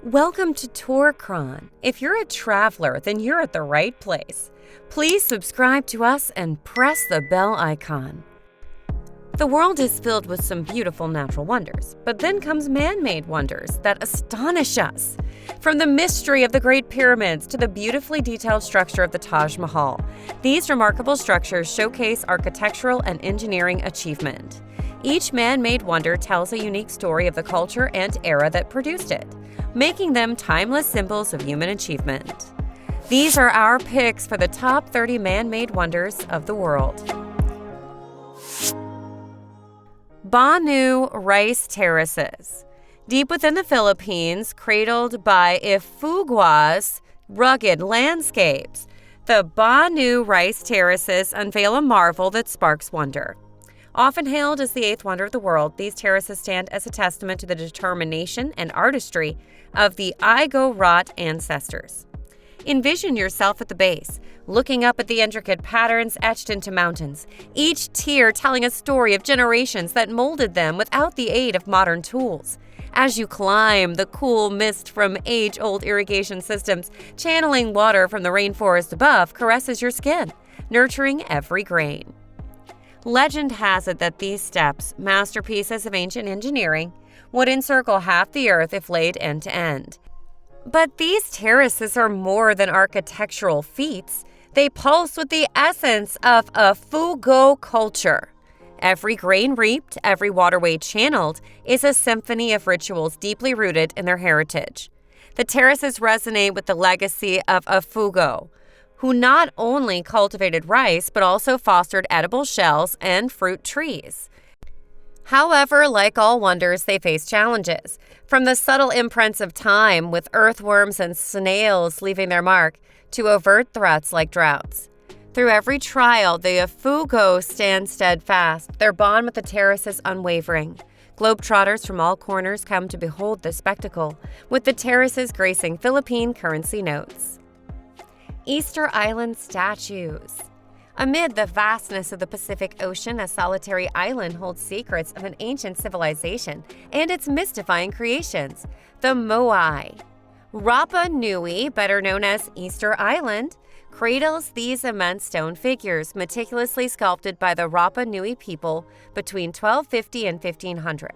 Welcome to Tour Chron. If you're a traveler, then you're at the right place. Please subscribe to us and press the bell icon. The world is filled with some beautiful natural wonders, but then comes man-made wonders that astonish us. From the mystery of the Great Pyramids to the beautifully detailed structure of the Taj Mahal, these remarkable structures showcase architectural and engineering achievement. Each man-made wonder tells a unique story of the culture and era that produced it, making them timeless symbols of human achievement. These are our picks for the top 30 man-made wonders of the world. Banaue Rice Terraces. Deep within the Philippines, cradled by Ifugwa's rugged landscapes, the Banaue Rice Terraces unveil a marvel that sparks wonder. Often hailed as the eighth wonder of the world, these terraces stand as a testament to the determination and artistry of the Angkor Wat ancestors. Envision yourself at the base, looking up at the intricate patterns etched into mountains, each tier telling a story of generations that molded them without the aid of modern tools. As you climb, the cool mist from age-old irrigation systems channeling water from the rainforest above caresses your skin, nurturing every grain. Legend has it that these steps, masterpieces of ancient engineering, would encircle half the earth if laid end to end. But these terraces are more than architectural feats. They pulse with the essence of a Fugo culture. Every grain reaped, every waterway channeled, is a symphony of rituals deeply rooted in their heritage. The terraces resonate with the legacy of a Fugo, who not only cultivated rice but also fostered edible shells and fruit trees. However, like all wonders, they face challenges. From the subtle imprints of time, with earthworms and snails leaving their mark, to overt threats like droughts. Through every trial, the Ifugos stand steadfast, their bond with the terraces unwavering. Globetrotters from all corners come to behold the spectacle, with the terraces gracing Philippine currency notes. Easter Island statues. Amid the vastness of the Pacific Ocean, a solitary island holds secrets of an ancient civilization and its mystifying creations, the Moai. Rapa Nui, better known as Easter Island, cradles these immense stone figures meticulously sculpted by the Rapa Nui people between 1250 and 1500.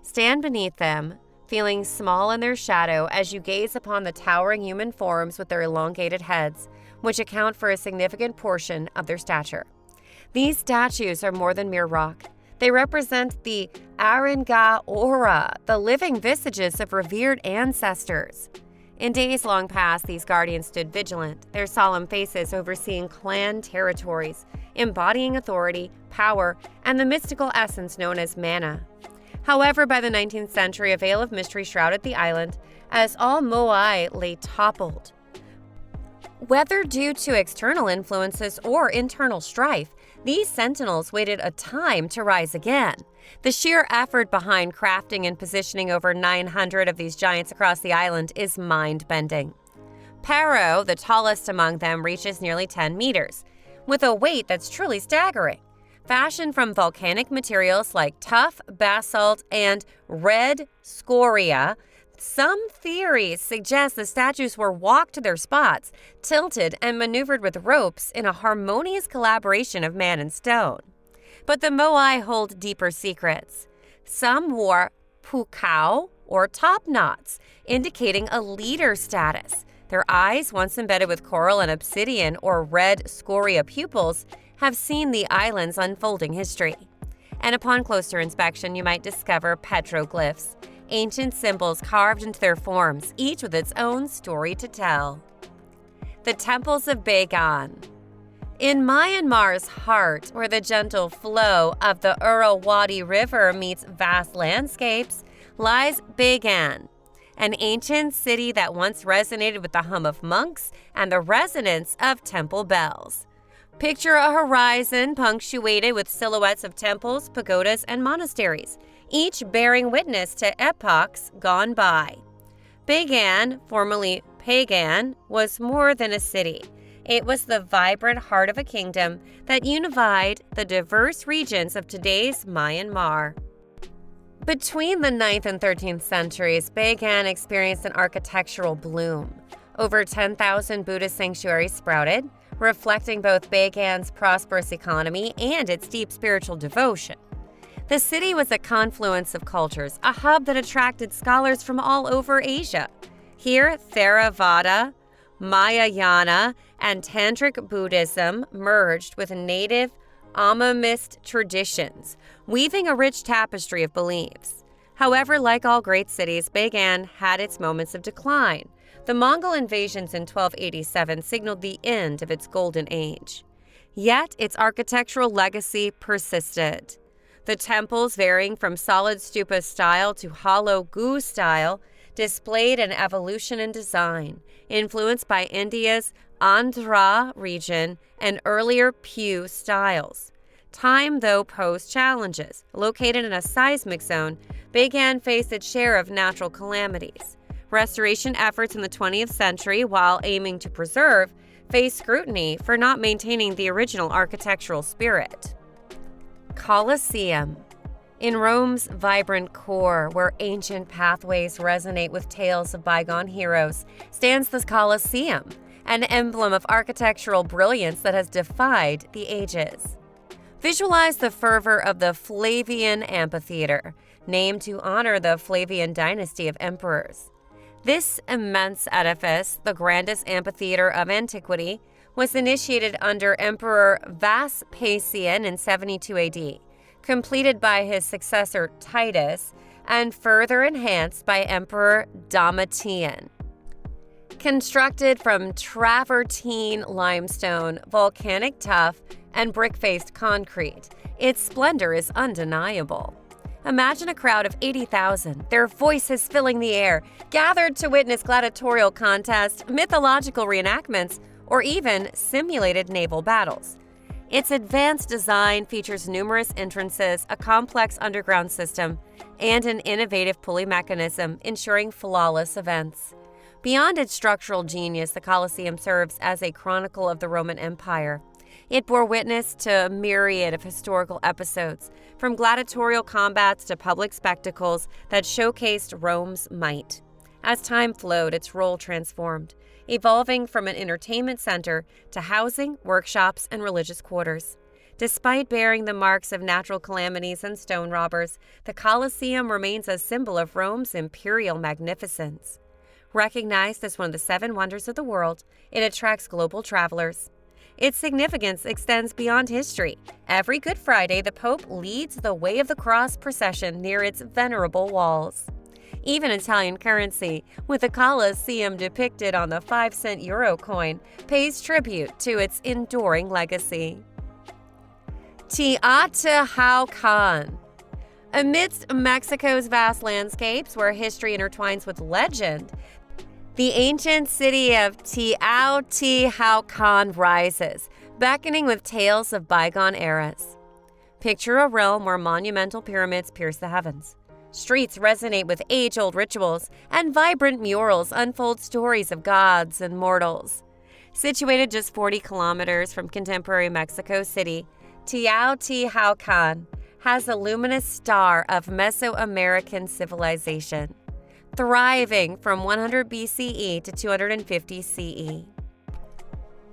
Stand beneath them, feeling small in their shadow as you gaze upon the towering human forms with their elongated heads, which account for a significant portion of their stature. These statues are more than mere rock. They represent the Aringa aura, the living visages of revered ancestors. In days long past, these guardians stood vigilant, their solemn faces overseeing clan territories, embodying authority, power, and the mystical essence known as mana. However, by the 19th century, a veil of mystery shrouded the island as all Moai lay toppled. Whether due to external influences or internal strife, these sentinels waited a time to rise again. The sheer effort behind crafting and positioning over 900 of these giants across the island is mind-bending. Pero, the tallest among them, reaches nearly 10 meters, with a weight that's truly staggering. Fashioned from volcanic materials like tough basalt and red scoria, some theories suggest the statues were walked to their spots, tilted, and maneuvered with ropes in a harmonious collaboration of man and stone. But the Moai hold deeper secrets. Some wore pukao, or top knots, indicating a leader status. Their eyes, once embedded with coral and obsidian or red scoria pupils, have seen the island's unfolding history. And upon closer inspection, you might discover petroglyphs, ancient symbols carved into their forms, each with its own story to tell. The temples of Bagan. In Myanmar's heart, where the gentle flow of the Irrawaddy River meets vast landscapes, lies Bagan, an ancient city that once resonated with the hum of monks and the resonance of temple bells. Picture a horizon punctuated with silhouettes of temples, pagodas, and monasteries, each bearing witness to epochs gone by. Bagan, formerly Pagan, was more than a city. It was the vibrant heart of a kingdom that unified the diverse regions of today's Myanmar. Between the 9th and 13th centuries, Bagan experienced an architectural bloom. Over 10,000 Buddhist sanctuaries sprouted, reflecting both Bagan's prosperous economy and its deep spiritual devotion. The city was a confluence of cultures, a hub that attracted scholars from all over Asia. Here, Theravada, Mahayana, and Tantric Buddhism merged with native Ammonist traditions, weaving a rich tapestry of beliefs. However, like all great cities, Bagan had its moments of decline. The Mongol invasions in 1287 signaled the end of its golden age. Yet, its architectural legacy persisted. The temples, varying from solid stupa style to hollow gu style, displayed an evolution in design, influenced by India's Andhra region and earlier Pew styles. Time, though, posed challenges. Located in a seismic zone, Bagan faced its share of natural calamities. Restoration efforts in the 20th century, while aiming to preserve, faced scrutiny for not maintaining the original architectural spirit. Colosseum. In Rome's vibrant core, where ancient pathways resonate with tales of bygone heroes, stands the Colosseum, an emblem of architectural brilliance that has defied the ages. Visualize the fervor of the Flavian Amphitheater, named to honor the Flavian dynasty of emperors. This immense edifice, the grandest amphitheater of antiquity, was initiated under Emperor Vespasian in 72 AD, completed by his successor Titus, and further enhanced by Emperor Domitian. Constructed from travertine limestone, volcanic tuff, and brick-faced concrete, its splendor is undeniable. Imagine a crowd of 80,000, their voices filling the air, gathered to witness gladiatorial contests, mythological reenactments, or even simulated naval battles. Its advanced design features numerous entrances, a complex underground system, and an innovative pulley mechanism ensuring flawless events. Beyond its structural genius, the Colosseum serves as a chronicle of the Roman Empire. It bore witness to a myriad of historical episodes, from gladiatorial combats to public spectacles that showcased Rome's might. As time flowed, its role transformed, evolving from an entertainment center to housing, workshops, and religious quarters. Despite bearing the marks of natural calamities and stone robbers, the Colosseum remains a symbol of Rome's imperial magnificence. Recognized as one of the 7 wonders of the world, it attracts global travelers. Its significance extends beyond history. Every Good Friday, the Pope leads the Way of the Cross procession near its venerable walls. Even Italian currency, with the Colosseum depicted on the 5-cent euro coin, pays tribute to its enduring legacy. Teotihuacan. Amidst Mexico's vast landscapes, where history intertwines with legend, the ancient city of Teotihuacan rises, beckoning with tales of bygone eras. Picture a realm where monumental pyramids pierce the heavens. Streets resonate with age-old rituals, and vibrant murals unfold stories of gods and mortals. Situated just 40 kilometers from contemporary Mexico City, Teotihuacan has a luminous star of Mesoamerican civilization, thriving from 100 BCE to 250 CE.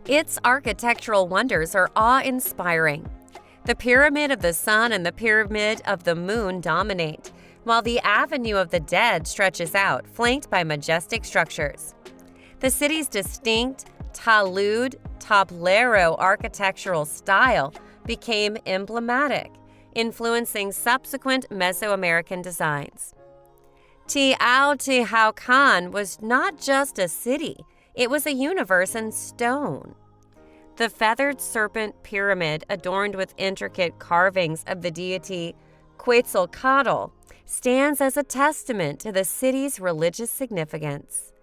Its architectural wonders are awe-inspiring. The Pyramid of the Sun and the Pyramid of the Moon dominate, while the Avenue of the Dead stretches out, flanked by majestic structures. The city's distinct talud tablero architectural style became emblematic, influencing subsequent Mesoamerican designs. Teotihuacan was not just a city, it was a universe in stone. The feathered serpent pyramid, adorned with intricate carvings of the deity Quetzalcoatl, stands as a testament to the city's religious significance.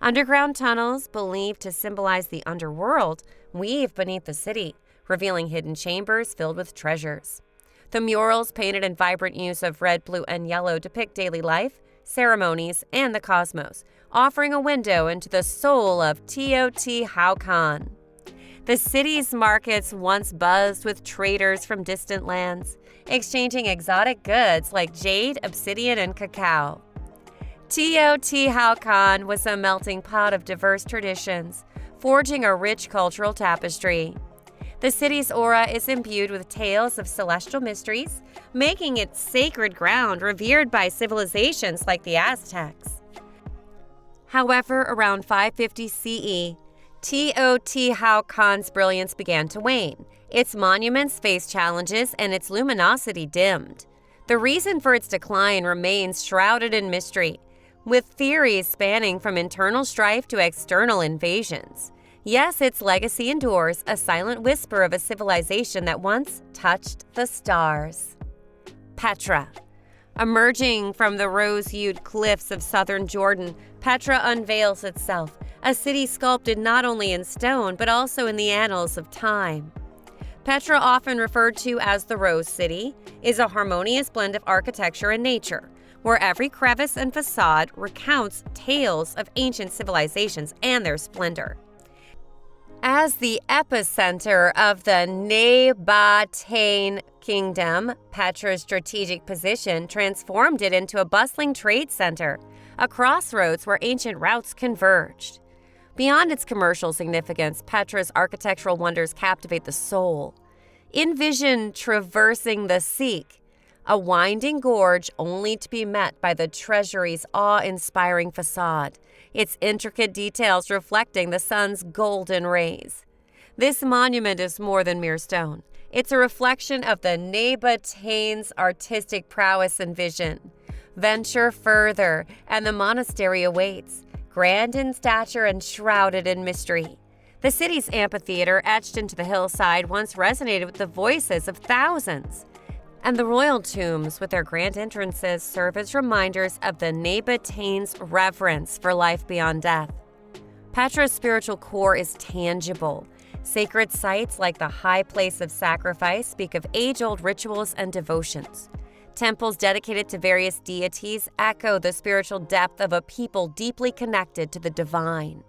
Underground tunnels, believed to symbolize the underworld, weave beneath the city, revealing hidden chambers filled with treasures. The murals, painted in vibrant use of red, blue, and yellow, depict daily life, ceremonies, and the cosmos, offering a window into the soul of Teotihuacan. The city's markets once buzzed with traders from distant lands, exchanging exotic goods like jade, obsidian, and cacao. Teotihuacan was a melting pot of diverse traditions, forging a rich cultural tapestry. The city's aura is imbued with tales of celestial mysteries, making it sacred ground revered by civilizations like the Aztecs. However, around 550 CE, Teotihuacan's brilliance began to wane. Its monuments faced challenges and its luminosity dimmed. The reason for its decline remains shrouded in mystery, with theories spanning from internal strife to external invasions. Yes, its legacy endures, a silent whisper of a civilization that once touched the stars. Petra. Emerging from the rose-hued cliffs of southern Jordan, Petra unveils itself, a city sculpted not only in stone but also in the annals of time. Petra, often referred to as the Rose City, is a harmonious blend of architecture and nature, where every crevice and facade recounts tales of ancient civilizations and their splendor. As the epicenter of the Nabatean Kingdom, Petra's strategic position transformed it into a bustling trade center, a crossroads where ancient routes converged. Beyond its commercial significance, Petra's architectural wonders captivate the soul. Envision traversing the Sikh, a winding gorge only to be met by the treasury's awe-inspiring facade, its intricate details reflecting the sun's golden rays. This monument is more than mere stone. It's a reflection of the Nabateans' artistic prowess and vision. Venture further, and the monastery awaits, grand in stature and shrouded in mystery. The city's amphitheater, etched into the hillside, once resonated with the voices of thousands. And the royal tombs, with their grand entrances, serve as reminders of the Nabateans' reverence for life beyond death. Petra's spiritual core is tangible. Sacred sites like the High Place of Sacrifice speak of age-old rituals and devotions. Temples dedicated to various deities echo the spiritual depth of a people deeply connected to the divine.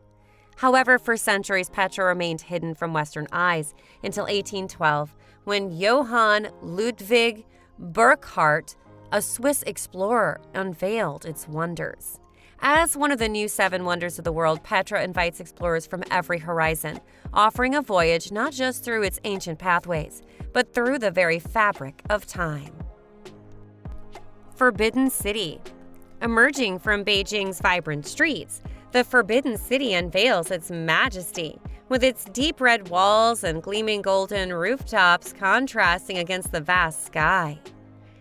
However, for centuries, Petra remained hidden from Western eyes until 1812, when Johann Ludwig Burckhardt, a Swiss explorer, unveiled its wonders. As one of the new 7 wonders of the world, Petra invites explorers from every horizon, offering a voyage not just through its ancient pathways, but through the very fabric of time. Forbidden City. Emerging from Beijing's vibrant streets, the Forbidden City unveils its majesty, with its deep red walls and gleaming golden rooftops contrasting against the vast sky.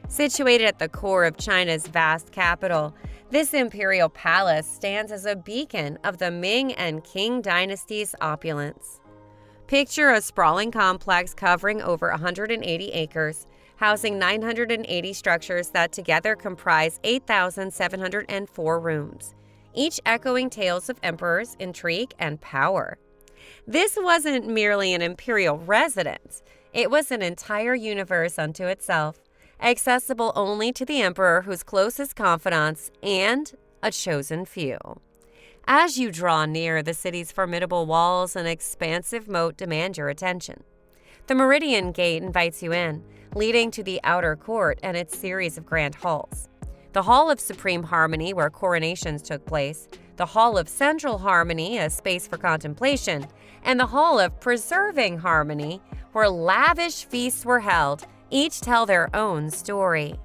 Situated at the core of China's vast capital, this imperial palace stands as a beacon of the Ming and Qing dynasties' opulence. Picture a sprawling complex covering over 180 acres, housing 980 structures that together comprise 8,704 rooms, each echoing tales of emperors, intrigue, and power. This wasn't merely an imperial residence. It was an entire universe unto itself, accessible only to the emperor, whose closest confidants, and a chosen few. As you draw near, the city's formidable walls and expansive moat demand your attention. The Meridian Gate invites you in, leading to the outer court and its series of grand halls. The Hall of Supreme Harmony, where coronations took place, the Hall of Central Harmony, a space for contemplation, and the Hall of Preserving Harmony, where lavish feasts were held, each tell their own story.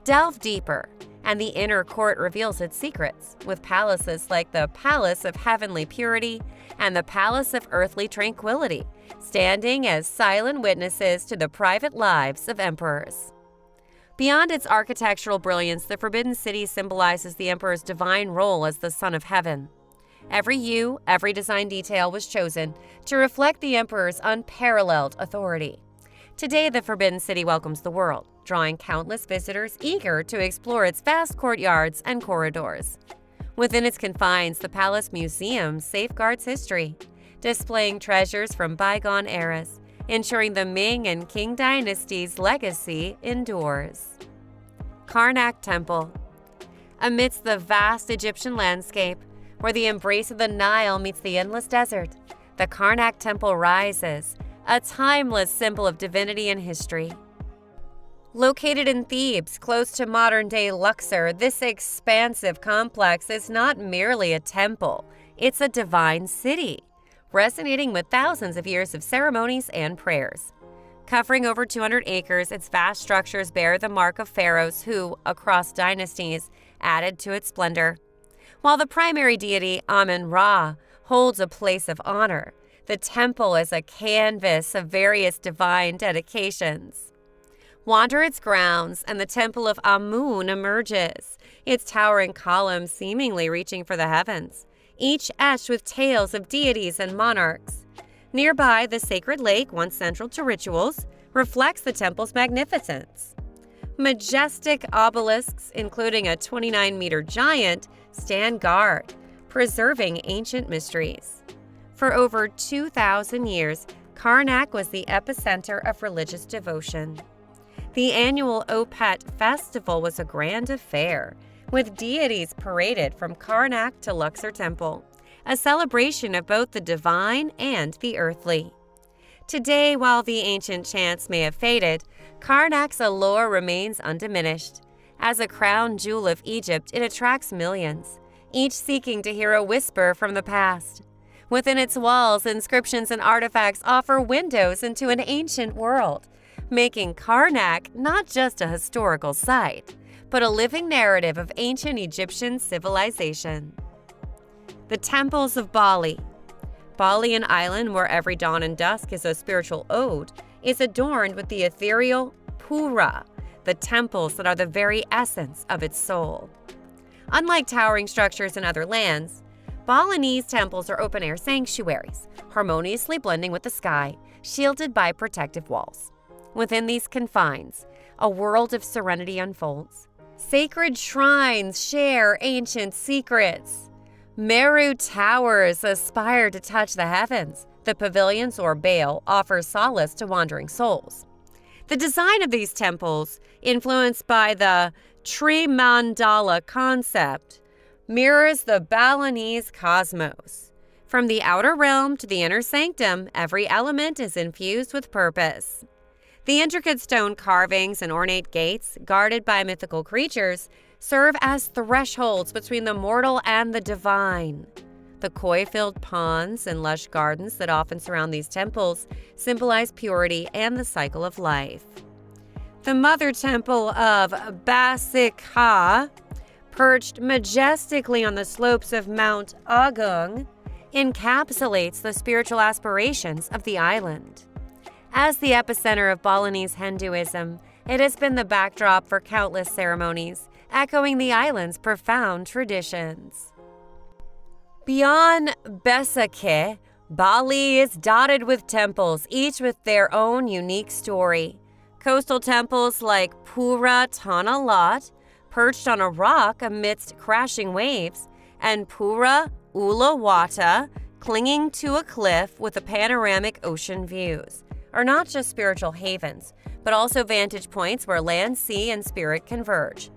Delve deeper, and the inner court reveals its secrets, with palaces like the Palace of Heavenly Purity and the Palace of Earthly Tranquility, standing as silent witnesses to the private lives of emperors. Beyond its architectural brilliance, the Forbidden City symbolizes the emperor's divine role as the Son of Heaven. Every design detail was chosen to reflect the emperor's unparalleled authority. Today, the Forbidden City welcomes the world, drawing countless visitors eager to explore its vast courtyards and corridors. Within its confines, the Palace Museum safeguards history, displaying treasures from bygone eras, ensuring the Ming and Qing dynasties' legacy endures. Karnak Temple. Amidst the vast Egyptian landscape, where the embrace of the Nile meets the endless desert, The Karnak Temple rises, a timeless symbol of divinity and history. Located in Thebes, close to modern-day Luxor, this expansive complex is not merely a temple, it's a divine city, resonating with thousands of years of ceremonies and prayers. Covering over 200 acres, its vast structures bear the mark of pharaohs who, across dynasties, added to its splendor. While the primary deity, Amun-Ra, holds a place of honor, the temple is a canvas of various divine dedications. Wander its grounds, and the Temple of Amun emerges, its towering columns seemingly reaching for the heavens, each etched with tales of deities and monarchs. Nearby, the sacred lake, once central to rituals, reflects the temple's magnificence. Majestic obelisks, including a 29-meter giant, stand guard, preserving ancient mysteries. For over 2,000 years, Karnak was the epicenter of religious devotion. The annual Opet festival was a grand affair, with deities paraded from Karnak to Luxor Temple, a celebration of both the divine and the earthly. Today, while the ancient chants may have faded, Karnak's allure remains undiminished. As a crown jewel of Egypt, it attracts millions, each seeking to hear a whisper from the past. Within its walls, inscriptions and artifacts offer windows into an ancient world, making Karnak not just a historical site, but a living narrative of ancient Egyptian civilization. The Temples of Bali. Bali, an island where every dawn and dusk is a spiritual ode, is adorned with the ethereal pura, the temples that are the very essence of its soul. Unlike towering structures in other lands, Balinese temples are open-air sanctuaries, harmoniously blending with the sky, shielded by protective walls. Within these confines, a world of serenity unfolds. Sacred shrines share ancient secrets. Meru towers aspire to touch the heavens. The pavilions or bail offer solace to wandering souls. The design of these temples, influenced by the Trimandala concept, mirrors the Balinese cosmos. From the outer realm to the inner sanctum, every element is infused with purpose. The intricate stone carvings and ornate gates, guarded by mythical creatures, serve as thresholds between the mortal and the divine. The koi-filled ponds and lush gardens that often surround these temples symbolize purity and the cycle of life. The Mother Temple of Basilica, perched majestically on the slopes of Mount Agung, encapsulates the spiritual aspirations of the island. As the epicenter of Balinese Hinduism, it has been the backdrop for countless ceremonies, echoing the island's profound traditions. Beyond Basilica, Bali is dotted with temples, each with their own unique story. Coastal temples like Pura Tanah Lot, perched on a rock amidst crashing waves, and Pura Uluwatu, clinging to a cliff with a panoramic ocean views, are not just spiritual havens, but also vantage points where land, sea, and spirit converge.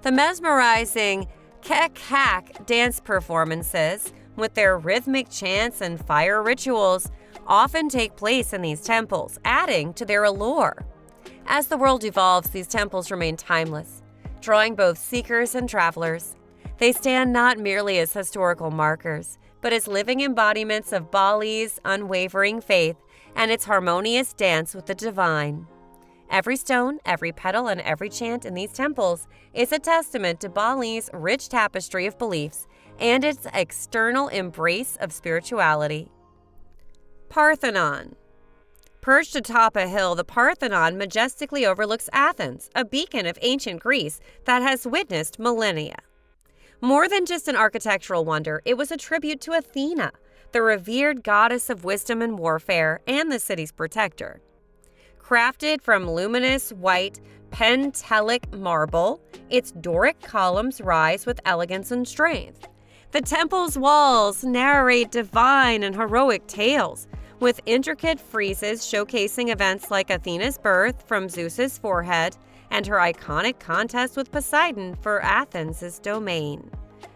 The mesmerizing Kekak dance performances, with their rhythmic chants and fire rituals, often take place in these temples, adding to their allure. As the world evolves, these temples remain timeless, drawing both seekers and travelers. They stand not merely as historical markers, but as living embodiments of Bali's unwavering faith and its harmonious dance with the divine. Every stone, every petal, and every chant in these temples is a testament to Bali's rich tapestry of beliefs and its external embrace of spirituality. Parthenon. Perched atop a hill, the Parthenon majestically overlooks Athens, a beacon of ancient Greece that has witnessed millennia. More than just an architectural wonder, it was a tribute to Athena, the revered goddess of wisdom and warfare, and the city's protector. Crafted from luminous white Pentelic marble, its Doric columns rise with elegance and strength. The temple's walls narrate divine and heroic tales, with intricate friezes showcasing events like Athena's birth from Zeus's forehead and her iconic contest with Poseidon for Athens' domain.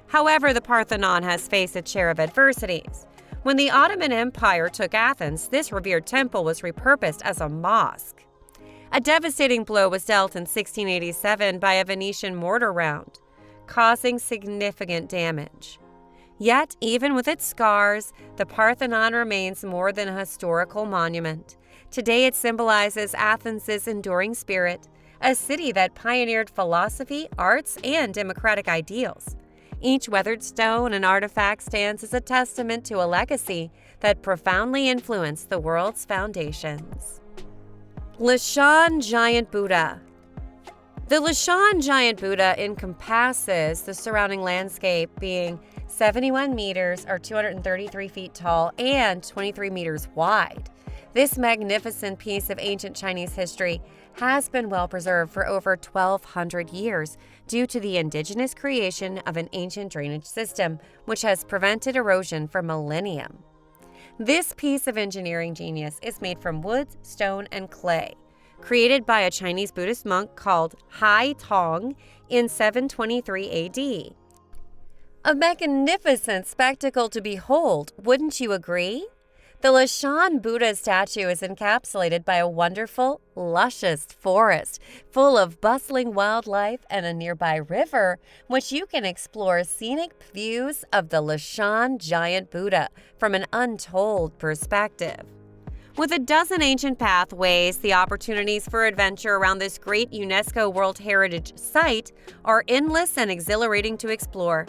However, the Parthenon has faced its share of adversities. When the Ottoman Empire took Athens, this revered temple was repurposed as a mosque. A devastating blow was dealt in 1687 by a Venetian mortar round, causing significant damage. Yet, even with its scars, the Parthenon remains more than a historical monument. Today it symbolizes Athens' enduring spirit, a city that pioneered philosophy, arts, and democratic ideals. Each weathered stone and artifact stands as a testament to a legacy that profoundly influenced the world's foundations. Leshan Giant Buddha. The Leshan Giant Buddha encompasses the surrounding landscape, being 71 meters or 233 feet tall and 23 meters wide. This magnificent piece of ancient Chinese history has been well preserved for over 1,200 years due to the indigenous creation of an ancient drainage system, which has prevented erosion for millennia. This piece of engineering genius is made from wood, stone, and clay, created by a Chinese Buddhist monk called Hai Tong in 723 AD. A magnificent spectacle to behold, wouldn't you agree? The Leshan Buddha statue is encapsulated by a wonderful, luscious forest full of bustling wildlife and a nearby river, which you can explore scenic views of the Leshan Giant Buddha from an untold perspective. With a dozen ancient pathways, the opportunities for adventure around this great UNESCO World Heritage Site are endless and exhilarating to explore.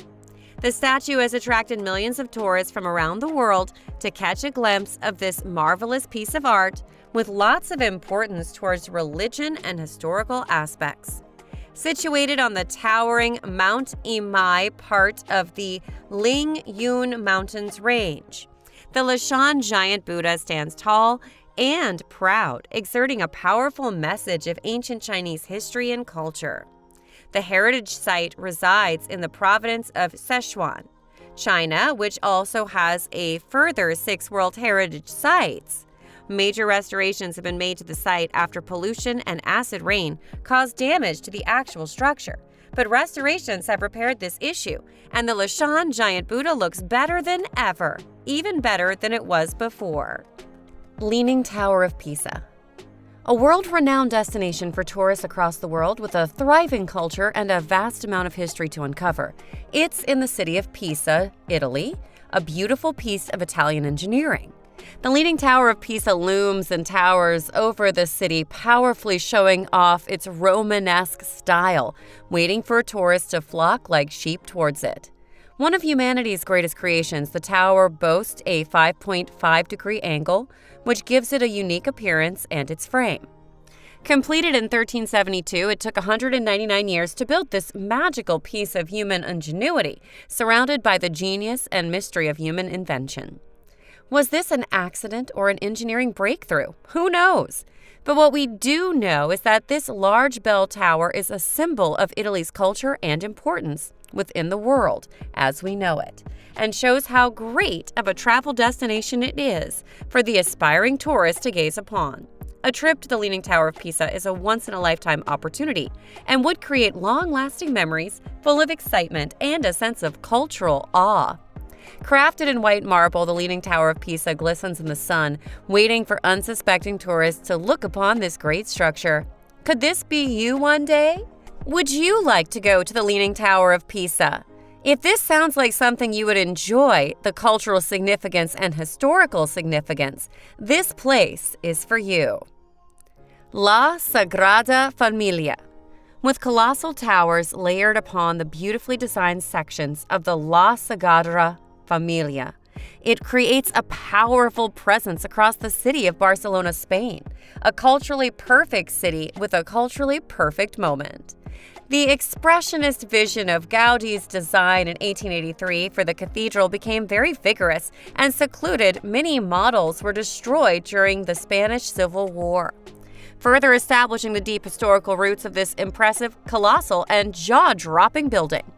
The statue has attracted millions of tourists from around the world to catch a glimpse of this marvelous piece of art with lots of importance towards religion and historical aspects. Situated on the towering Mount Imai part of the Lingyun Mountains range, the Leshan Giant Buddha stands tall and proud, exerting a powerful message of ancient Chinese history and culture. The heritage site resides in the province of Sichuan, China, which also has a further 6 World Heritage Sites. Major restorations have been made to the site after pollution and acid rain caused damage to the actual structure. But restorations have repaired this issue, and the Leshan Giant Buddha looks better than ever, even better than it was before. Leaning Tower of Pisa. A world-renowned destination for tourists across the world with a thriving culture and a vast amount of history to uncover. It's in the city of Pisa, Italy, a beautiful piece of Italian engineering. The Leaning Tower of Pisa looms and towers over the city, powerfully showing off its Romanesque style, waiting for tourists to flock like sheep towards it. One of humanity's greatest creations, the tower boasts a 5.5-degree angle, which gives it a unique appearance and its frame. Completed in 1372, it took 199 years to build this magical piece of human ingenuity, surrounded by the genius and mystery of human invention. Was this an accident or an engineering breakthrough? Who knows? But what we do know is that this large bell tower is a symbol of Italy's culture and importance within the world as we know it, and shows how great of a travel destination it is for the aspiring tourist to gaze upon. A trip to the Leaning Tower of Pisa is a once-in-a-lifetime opportunity and would create long-lasting memories full of excitement and a sense of cultural awe. Crafted in white marble, the Leaning Tower of Pisa glistens in the sun, waiting for unsuspecting tourists to look upon this great structure. Could this be you one day? Would you like to go to the Leaning Tower of Pisa? If this sounds like something you would enjoy, the cultural significance and historical significance, this place is for you. La Sagrada Família. With colossal towers layered upon the beautifully designed sections of the La Sagrada Família, it creates a powerful presence across the city of Barcelona, Spain, a culturally perfect city with a culturally perfect moment. The expressionist vision of Gaudi's design in 1883 for the cathedral became very vigorous and secluded. Many models were destroyed during the Spanish Civil War, further establishing the deep historical roots of this impressive, colossal, and jaw-dropping building.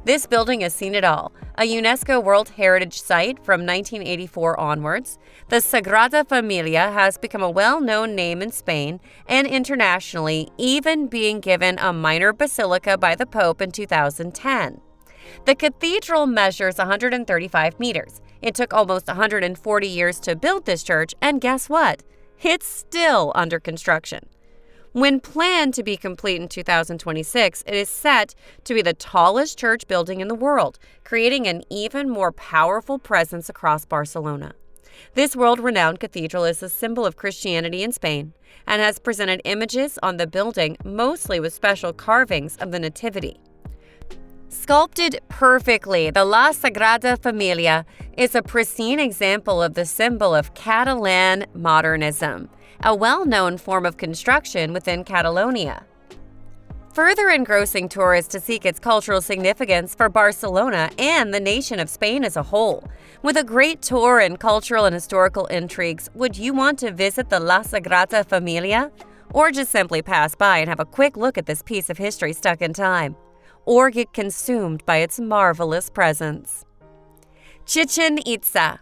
This building has seen it all. A UNESCO World Heritage Site from 1984 onwards, the Sagrada Família has become a well-known name in Spain and internationally, even being given a minor basilica by the Pope in 2010. The cathedral measures 135 meters. It took almost 140 years to build this church, and guess what? It's still under construction. When planned to be complete in 2026, it is set to be the tallest church building in the world, creating an even more powerful presence across Barcelona. This world-renowned cathedral is a symbol of Christianity in Spain and has presented images on the building, mostly with special carvings of the Nativity. Sculpted perfectly, the La Sagrada Família is a pristine example of the symbol of Catalan modernism, a well-known form of construction within Catalonia. Further engrossing tourists to seek its cultural significance for Barcelona and the nation of Spain as a whole. With a great tour and cultural and historical intrigues, would you want to visit the La Sagrada Família? Or just simply pass by and have a quick look at this piece of history stuck in time? Or get consumed by its marvelous presence? Chichen Itza.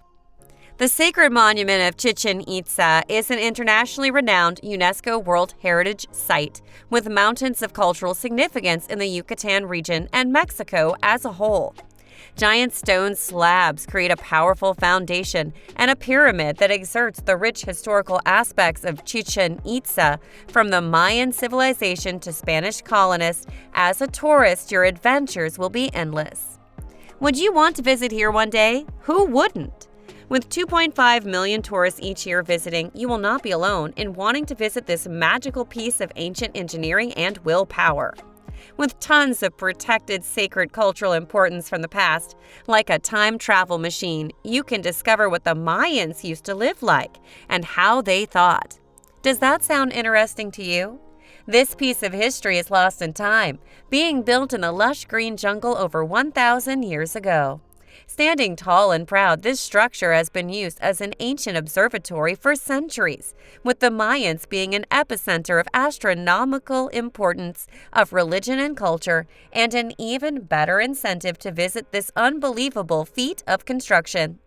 The sacred monument of Chichen Itza is an internationally renowned UNESCO World Heritage Site with mountains of cultural significance in the Yucatan region and Mexico as a whole. Giant stone slabs create a powerful foundation and a pyramid that exerts the rich historical aspects of Chichen Itza from the Mayan civilization to Spanish colonists. As a tourist, your adventures will be endless. Would you want to visit here one day? Who wouldn't? With 2.5 million tourists each year visiting, you will not be alone in wanting to visit this magical piece of ancient engineering and willpower. With tons of protected sacred cultural importance from the past, like a time travel machine, you can discover what the Mayans used to live like and how they thought. Does that sound interesting to you? This piece of history is lost in time, being built in the lush green jungle over 1,000 years ago. Standing tall and proud, this structure has been used as an ancient observatory for centuries, with the Mayans being an epicenter of astronomical importance of religion and culture, and an even better incentive to visit this unbelievable feat of construction.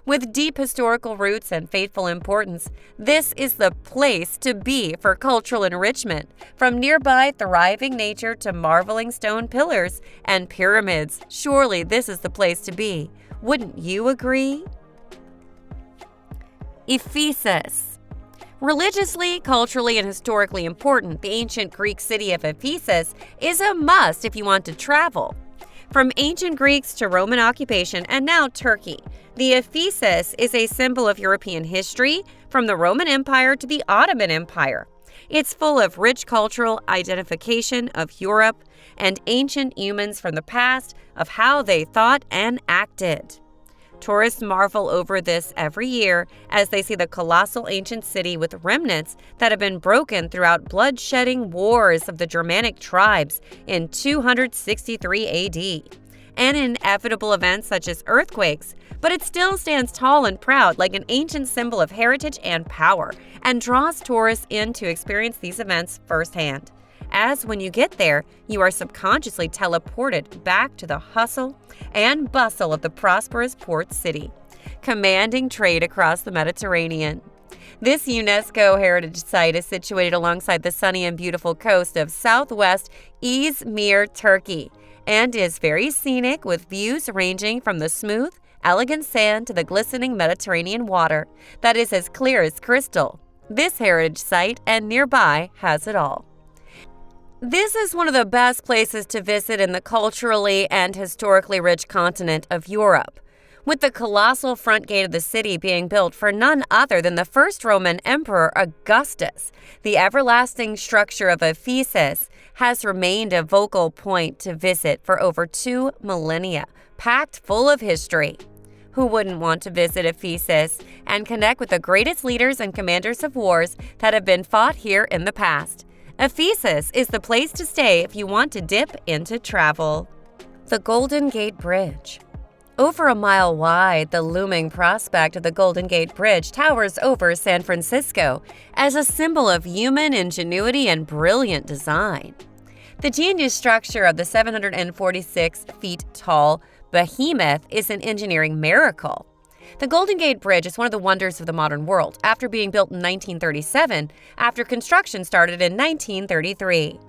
With deep historical roots and fateful importance, this is the place to be for cultural enrichment, from nearby thriving nature to marveling stone pillars and pyramids. Surely this is the place to be. Wouldn't you agree? Ephesus. Religiously, culturally, and historically important, the ancient Greek city of Ephesus is a must if you want to travel. From ancient Greeks to Roman occupation and now Turkey, the Ephesus is a symbol of European history, from the Roman Empire to the Ottoman Empire. It's full of rich cultural identification of Europe and ancient humans from the past, of how they thought and acted. Tourists marvel over this every year as they see the colossal ancient city with remnants that have been broken throughout bloodshedding wars of the Germanic tribes in 263 AD. And inevitable events such as earthquakes, but it still stands tall and proud like an ancient symbol of heritage and power, and draws tourists in to experience these events firsthand. As when you get there, you are subconsciously teleported back to the hustle and bustle of the prosperous port city, commanding trade across the Mediterranean. This UNESCO heritage site is situated alongside the sunny and beautiful coast of southwest Izmir, Turkey, and is very scenic, with views ranging from the smooth, elegant sand to the glistening Mediterranean water that is as clear as crystal. This heritage site and nearby has it all. This is one of the best places to visit in the culturally and historically rich continent of Europe, with the colossal front gate of the city being built for none other than the first Roman Emperor Augustus. The everlasting structure of Ephesus has remained a focal point to visit for over 2 millennia, packed full of history. Who wouldn't want to visit Ephesus and connect with the greatest leaders and commanders of wars that have been fought here in the past? Ephesus is the place to stay if you want to dip into travel. The Golden Gate Bridge. Over a mile wide, the looming prospect of the Golden Gate Bridge towers over San Francisco as a symbol of human ingenuity and brilliant design. The genius structure of the 746 feet tall behemoth is an engineering miracle. The Golden Gate Bridge is one of the wonders of the modern world, after being built in 1937, after construction started in 1933.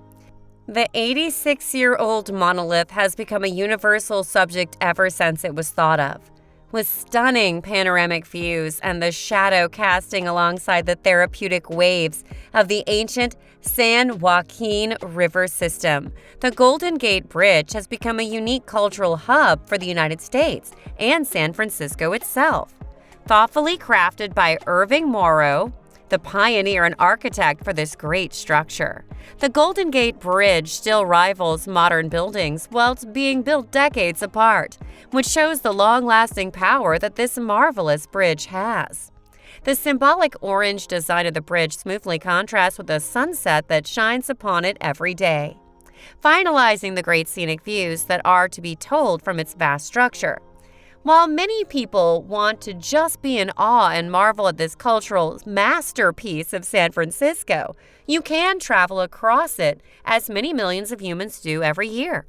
The 86-year-old monolith has become a universal subject ever since it was thought of. With stunning panoramic views and the shadow casting alongside the therapeutic waves of the ancient San Joaquin River system, the Golden Gate Bridge has become a unique cultural hub for the United States and San Francisco itself. Thoughtfully crafted by Irving Morrow, the pioneer and architect for this great structure, the Golden Gate Bridge still rivals modern buildings whilst being built decades apart, which shows the long-lasting power that this marvelous bridge has. The symbolic orange design of the bridge smoothly contrasts with the sunset that shines upon it every day, finalizing the great scenic views that are to be told from its vast structure. While many people want to just be in awe and marvel at this cultural masterpiece of San Francisco, you can travel across it as many millions of humans do every year.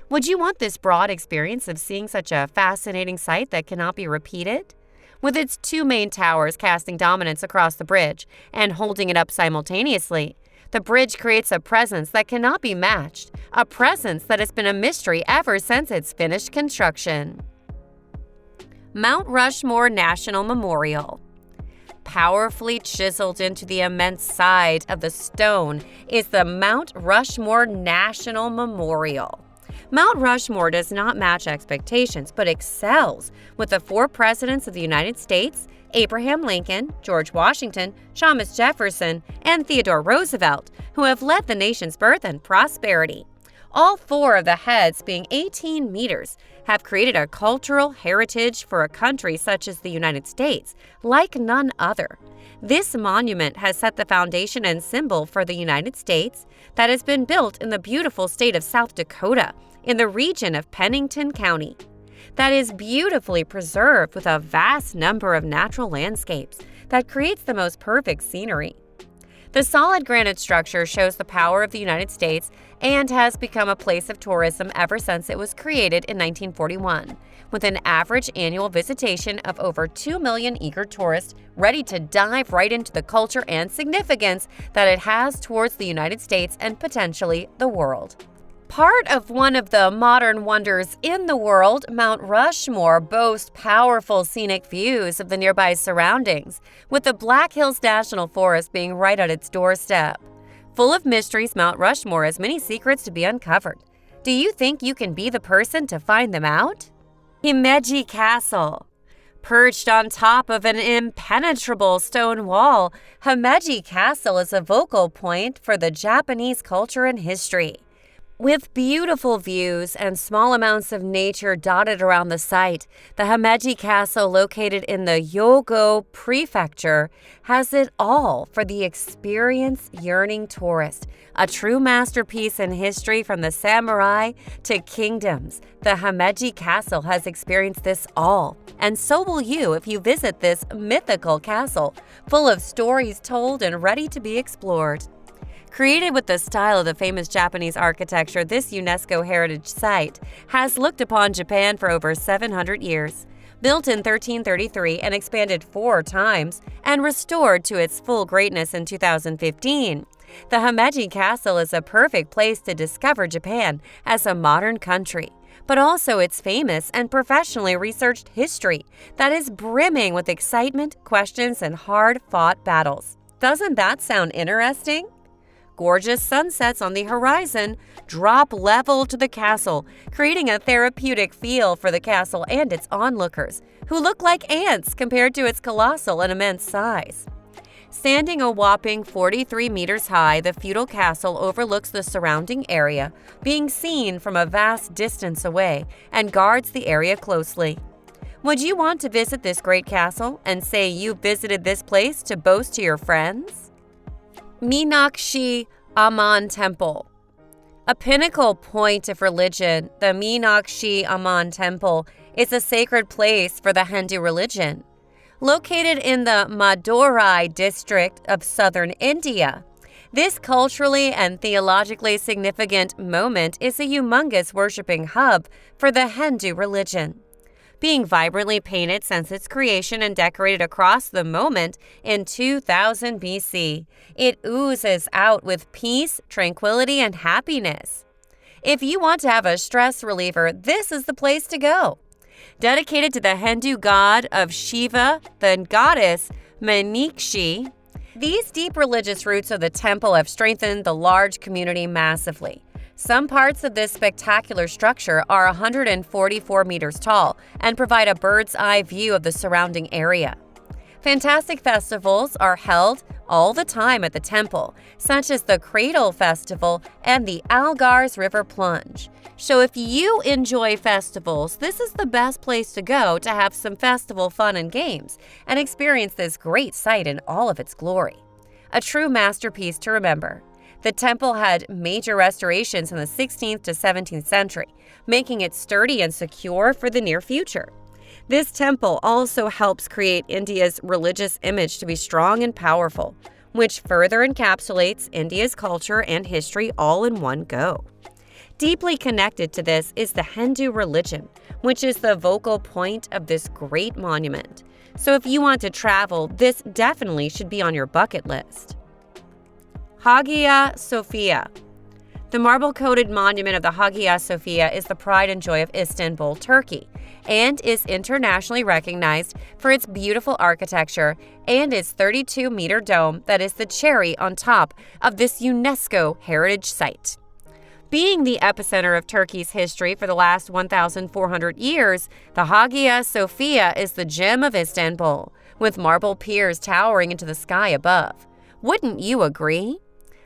Would you want this broad experience of seeing such a fascinating sight that cannot be repeated? With its two main towers casting dominance across the bridge and holding it up simultaneously, the bridge creates a presence that cannot be matched, a presence that has been a mystery ever since its finished construction. Mount Rushmore National Memorial. Powerfully chiseled into the immense side of the stone is the Mount Rushmore National Memorial. Mount Rushmore does not match expectations, but excels with the four presidents of the United States, Abraham Lincoln, George Washington, Thomas Jefferson, and Theodore Roosevelt, who have led the nation's birth and prosperity. All four of the heads, being 18 meters, have created a cultural heritage for a country such as the United States, like none other. This monument has set the foundation and symbol for the United States that has been built in the beautiful state of South Dakota, in the region of Pennington County, that is beautifully preserved with a vast number of natural landscapes that creates the most perfect scenery. The solid granite structure shows the power of the United States and has become a place of tourism ever since it was created in 1941, with an average annual visitation of over 2 million eager tourists ready to dive right into the culture and significance that it has towards the United States and potentially the world. Part of one of the modern wonders in the world, Mount Rushmore boasts powerful scenic views of the nearby surroundings, with the Black Hills National Forest being right at its doorstep. Full of mysteries, Mount Rushmore has many secrets to be uncovered. Do you think you can be the person to find them out? Himeji Castle. Perched on top of an impenetrable stone wall, Himeji Castle is a focal point for the Japanese culture and history. With beautiful views and small amounts of nature dotted around the site, the Himeji Castle, located in the Hyogo Prefecture, has it all for the experience-yearning tourist. A true masterpiece in history from the samurai to kingdoms, the Himeji Castle has experienced this all, and so will you if you visit this mythical castle, full of stories told and ready to be explored. Created with the style of the famous Japanese architecture, this UNESCO heritage site has looked upon Japan for over 700 years. Built in 1333 and expanded 4 times, and restored to its full greatness in 2015, the Himeji Castle is a perfect place to discover Japan as a modern country, but also its famous and professionally researched history that is brimming with excitement, questions, and hard-fought battles. Doesn't that sound interesting? Gorgeous sunsets on the horizon drop level to the castle, creating a therapeutic feel for the castle and its onlookers, who look like ants compared to its colossal and immense size. Standing a whopping 43 meters high, the feudal castle overlooks the surrounding area, being seen from a vast distance away, and guards the area closely. Would you want to visit this great castle and say you visited this place to boast to your friends? Meenakshi Amman Temple. A pinnacle point of religion, the Meenakshi Amman Temple is a sacred place for the Hindu religion. Located in the Madurai district of southern India, this culturally and theologically significant moment is a humongous worshiping hub for the Hindu religion. being vibrantly painted since its creation and decorated across the moment in 2000 BC. It oozes out with peace, tranquility, and happiness. If you want to have a stress reliever, this is the place to go. Dedicated to the Hindu god of Shiva, the goddess Meenakshi, these deep religious roots of the temple have strengthened the large community massively. Some parts of this spectacular structure are 144 meters tall and provide a bird's eye view of the surrounding area. Fantastic festivals are held all the time at the temple, such as the Cradle Festival and the Algar's River Plunge. So if you enjoy festivals, this is the best place to go to have some festival fun and games and experience this great site in all of its glory. A true masterpiece to remember. The temple had major restorations in the 16th to 17th century, making it sturdy and secure for the near future. This temple also helps create India's religious image to be strong and powerful, which further encapsulates India's culture and history all in one go. Deeply connected to this is the Hindu religion, which is the focal point of this great monument. So if you want to travel, this definitely should be on your bucket list. Hagia Sophia. The marble-coated monument of the Hagia Sophia is the pride and joy of Istanbul, Turkey, and is internationally recognized for its beautiful architecture and its 32-meter dome that is the cherry on top of this UNESCO heritage site. Being the epicenter of Turkey's history for the last 1,400 years, the Hagia Sophia is the gem of Istanbul, with marble piers towering into the sky above. Wouldn't you agree?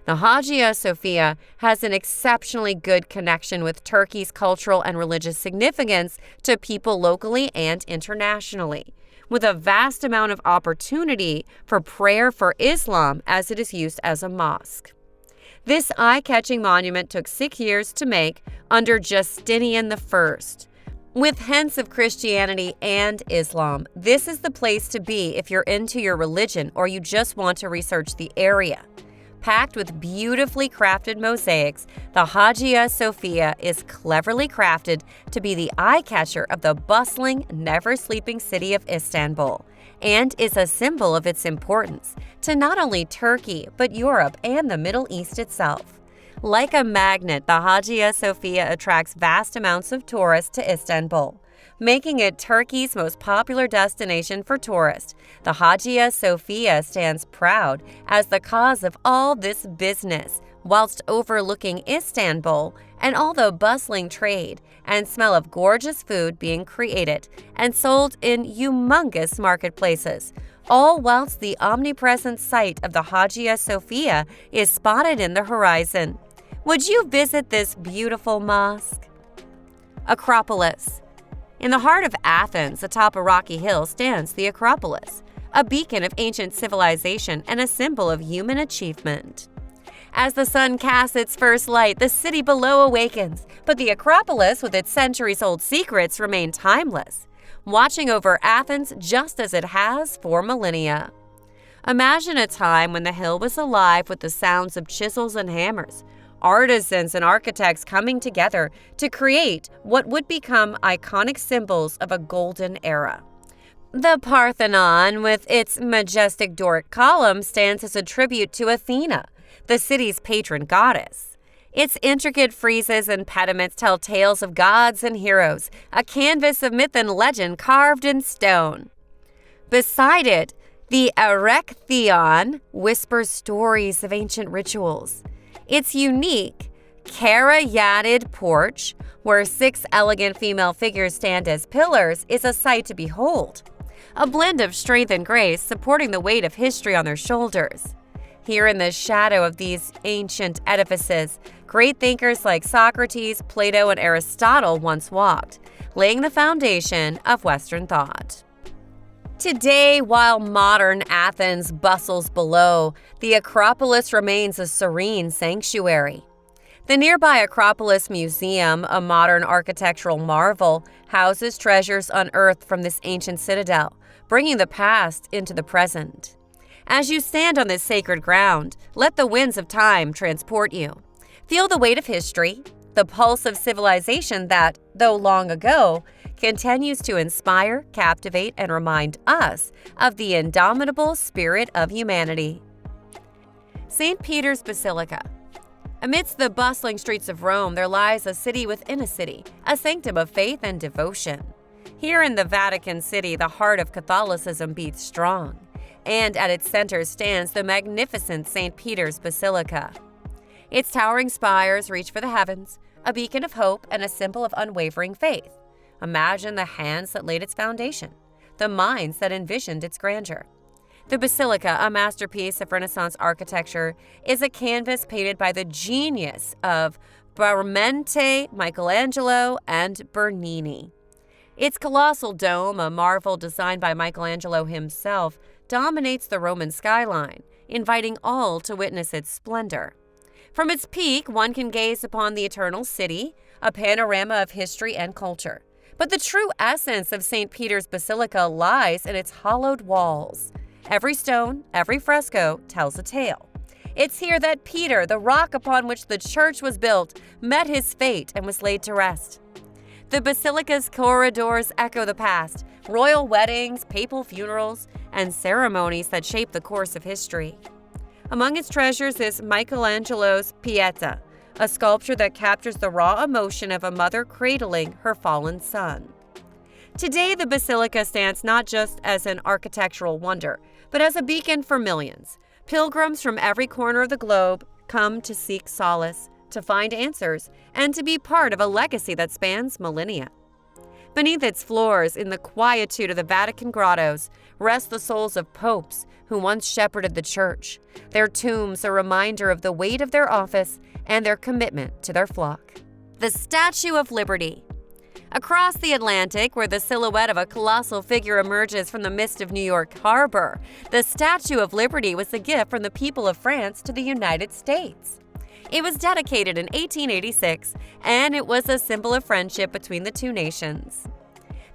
The Hagia Sophia has an exceptionally good connection with Turkey's cultural and religious significance to people locally and internationally, with a vast amount of opportunity for prayer for Islam as it is used as a mosque. This eye-catching monument took 6 years to make under Justinian I. With hints of Christianity and Islam, this is the place to be if you're into your religion or you just want to research the area. Packed with beautifully crafted mosaics, the Hagia Sophia is cleverly crafted to be the eye-catcher of the bustling, never-sleeping city of Istanbul, and is a symbol of its importance to not only Turkey, but Europe and the Middle East itself. Like a magnet, the Hagia Sophia attracts vast amounts of tourists to Istanbul, making it Turkey's most popular destination for tourists. The Hagia Sophia stands proud as the cause of all this business, whilst overlooking Istanbul and all the bustling trade and smell of gorgeous food being created and sold in humongous marketplaces, all whilst the omnipresent sight of the Hagia Sophia is spotted in the horizon. Would you visit this beautiful mosque? Acropolis. In the heart of Athens, atop a rocky hill, stands the Acropolis, a beacon of ancient civilization and a symbol of human achievement. As the sun casts its first light, the city below awakens, but the Acropolis, with its centuries-old secrets, remain timeless, watching over Athens just as it has for millennia. Imagine a time when the hill was alive with the sounds of chisels and hammers, artisans and architects coming together to create what would become iconic symbols of a golden era. The Parthenon, with its majestic Doric columns, stands as a tribute to Athena, the city's patron goddess. Its intricate friezes and pediments tell tales of gods and heroes, a canvas of myth and legend carved in stone. Beside it, the Erechtheion whispers stories of ancient rituals. Its unique, caryatid porch, where 6 elegant female figures stand as pillars, is a sight to behold. A blend of strength and grace supporting the weight of history on their shoulders. Here in the shadow of these ancient edifices, great thinkers like Socrates, Plato, and Aristotle once walked, laying the foundation of Western thought. Today, while modern Athens bustles below, the Acropolis remains a serene sanctuary. The nearby Acropolis Museum, a modern architectural marvel, houses treasures unearthed from this ancient citadel, bringing the past into the present. As you stand on this sacred ground, let the winds of time transport you. Feel the weight of history, the pulse of civilization that, though long ago, continues to inspire, captivate, and remind us of the indomitable spirit of humanity. St. Peter's Basilica. Amidst the bustling streets of Rome, there lies a city within a city, a sanctum of faith and devotion. Here in the Vatican City, the heart of Catholicism beats strong, and at its center stands the magnificent St. Peter's Basilica. Its towering spires reach for the heavens, a beacon of hope and a symbol of unwavering faith. Imagine the hands that laid its foundation, the minds that envisioned its grandeur. The Basilica, a masterpiece of Renaissance architecture, is a canvas painted by the genius of Bramante, Michelangelo, and Bernini. Its colossal dome, a marvel designed by Michelangelo himself, dominates the Roman skyline, inviting all to witness its splendor. From its peak, one can gaze upon the eternal city, a panorama of history and culture. But the true essence of St. Peter's Basilica lies in its hollowed walls. Every stone, every fresco tells a tale. It's here that Peter, the rock upon which the church was built, met his fate and was laid to rest. The basilica's corridors echo the past, royal weddings, papal funerals, and ceremonies that shape the course of history. Among its treasures is Michelangelo's Pieta, a sculpture that captures the raw emotion of a mother cradling her fallen son. Today, the basilica stands not just as an architectural wonder, but as a beacon for millions. Pilgrims from every corner of the globe come to seek solace, to find answers, and to be part of a legacy that spans millennia. Beneath its floors, in the quietude of the Vatican grottos, rest the souls of popes who once shepherded the church, their tombs a reminder of the weight of their office and their commitment to their flock. The Statue of Liberty. Across the Atlantic, where the silhouette of a colossal figure emerges from the mist of New York Harbor, the Statue of Liberty was a gift from the people of France to the United States. It was dedicated in 1886, and it was a symbol of friendship between the two nations.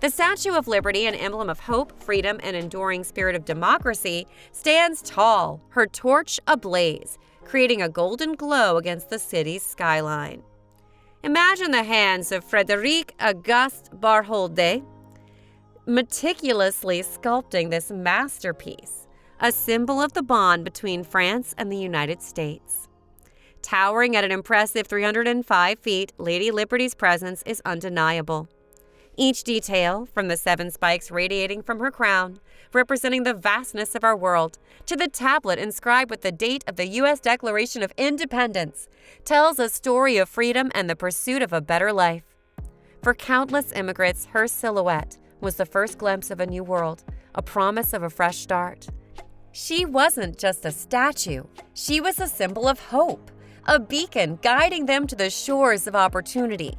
The Statue of Liberty, an emblem of hope, freedom, and enduring spirit of democracy, stands tall, her torch ablaze, creating a golden glow against the city's skyline. Imagine the hands of Frédéric Auguste Bartholdi meticulously sculpting this masterpiece, a symbol of the bond between France and the United States. Towering at an impressive 305 feet, Lady Liberty's presence is undeniable. Each detail, from the 7 spikes radiating from her crown, representing the vastness of our world, to the tablet inscribed with the date of the U.S. Declaration of Independence, tells a story of freedom and the pursuit of a better life. For countless immigrants, her silhouette was the first glimpse of a new world, a promise of a fresh start. She wasn't just a statue, she was a symbol of hope, a beacon guiding them to the shores of opportunity.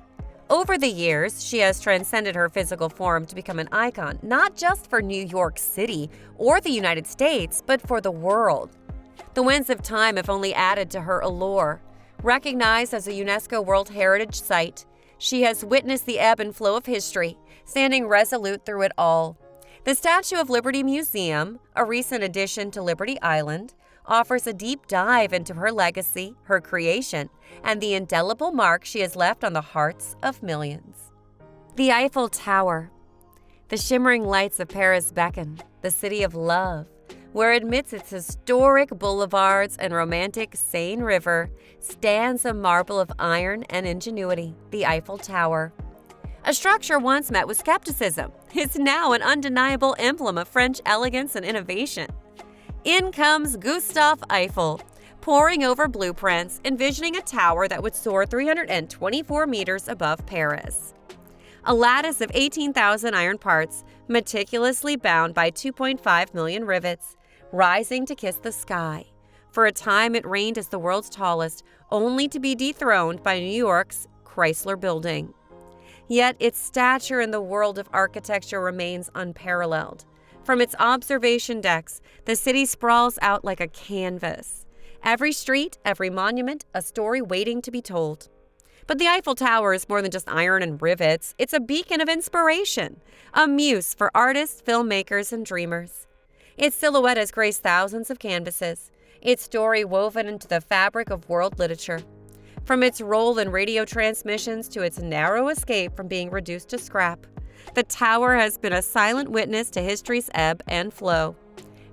Over the years, she has transcended her physical form to become an icon, not just for New York City or the United States, but for the world. The winds of time have only added to her allure. Recognized as a UNESCO World Heritage Site, she has witnessed the ebb and flow of history, standing resolute through it all. The Statue of Liberty Museum, a recent addition to Liberty Island, offers a deep dive into her legacy, her creation, and the indelible mark she has left on the hearts of millions. The Eiffel Tower. The shimmering lights of Paris beckon, the city of love, where amidst its historic boulevards and romantic Seine River stands a marble of iron and ingenuity, the Eiffel Tower. A structure once met with skepticism, it's now an undeniable emblem of French elegance and innovation. In comes Gustave Eiffel, poring over blueprints, envisioning a tower that would soar 324 meters above Paris. A lattice of 18,000 iron parts, meticulously bound by 2.5 million rivets, rising to kiss the sky. For a time it reigned as the world's tallest, only to be dethroned by New York's Chrysler Building. Yet its stature in the world of architecture remains unparalleled. From its observation decks, the city sprawls out like a canvas. Every street, every monument, a story waiting to be told. But the Eiffel Tower is more than just iron and rivets. It's a beacon of inspiration, a muse for artists, filmmakers, and dreamers. Its silhouette has graced thousands of canvases, its story woven into the fabric of world literature. From its role in radio transmissions to its narrow escape from being reduced to scrap, The tower has been a silent witness to history's ebb and flow.